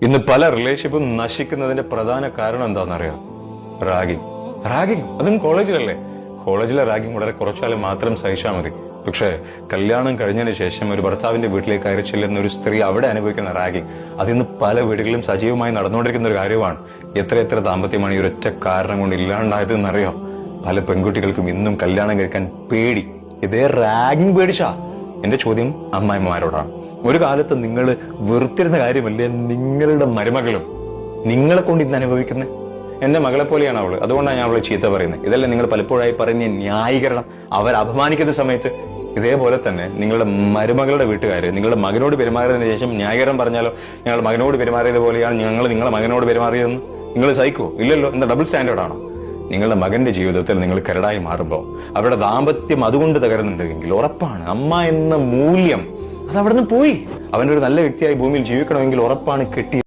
ഇന്ന് പല റിലേഷൻഷിപ്പും നശിക്കുന്നതിന്റെ പ്രധാന കാരണം എന്താണെന്നറിയാം? റാഗിങ്. റാഗിങ് അതും കോളേജിലല്ലേ? കോളേജിലെ റാഗിങ് വളരെ കുറച്ചാലും മാത്രം സഹിച്ചാൽ മതി. പക്ഷേ കല്യാണം കഴിഞ്ഞതിന് ശേഷം ഒരു ഭർത്താവിന്റെ വീട്ടിലേക്ക് കയറി ചെല്ലുന്ന ഒരു സ്ത്രീ അവിടെ അനുഭവിക്കുന്ന റാഗിങ് അതിന്ന് പല വീടുകളിലും സജീവമായി നടന്നുകൊണ്ടിരിക്കുന്ന ഒരു കാര്യമാണ്. എത്ര ദാമ്പത്യമാണ് ഈ ഒരൊറ്റ കാരണം കൊണ്ട് ഇല്ലാണ്ടായതെന്നറിയാം? പല പെൺകുട്ടികൾക്കും ഇന്നും കല്യാണം കഴിക്കാൻ പേടി. ഇതേ റാഗിങ് പേടിച്ചാ. എന്റെ ചോദ്യം അമ്മായിമാരോടാണ്. ഒരു കാലത്ത് നിങ്ങൾ വെറുത്തിരുന്ന കാര്യമല്ലേ നിങ്ങളുടെ മരുമകളും നിങ്ങളെ കൊണ്ട് ഇന്ന് അനുഭവിക്കുന്നത്? എന്റെ മകളെ പോലെയാണ് അവള്, അതുകൊണ്ടാണ് ഞാൻ അവളെ ചീത്ത പറയുന്നത്. ഇതല്ല നിങ്ങൾ പലപ്പോഴായി പറയുന്ന ന്യായീകരണം. അവർ അപമാനിക്കുന്ന സമയത്ത് ഇതേപോലെ തന്നെ നിങ്ങളുടെ മരുമകളുടെ വീട്ടുകാര് നിങ്ങളുടെ മകനോട് പെരുമാറിയതിനു ശേഷം ന്യായീകരണം പറഞ്ഞാലോ, ഞങ്ങളുടെ മകനോട് പെരുമാറിയത് പോലെയാണ് ഞങ്ങൾ നിങ്ങളുടെ മകനോട് പെരുമാറിയതെന്ന് നിങ്ങൾ സഹിക്കോ? ഇല്ലല്ലോ. എന്താ ഡബിൾ സ്റ്റാൻഡേർഡാണോ? നിങ്ങളുടെ മകന്റെ ജീവിതത്തിൽ നിങ്ങൾ കരടായി മാറുമ്പോൾ അവരുടെ ദാമ്പത്യം അതുകൊണ്ട് തകരുന്നുണ്ടെങ്കിൽ ഉറപ്പാണ് അമ്മ എന്ന മൂല്യം അത് അവിടെ നിന്ന് പോയി. അവനൊരു നല്ല വ്യക്തിയായി ഭൂമിയിൽ ജീവിക്കണമെങ്കിൽ ഉറപ്പാണ് കെട്ടി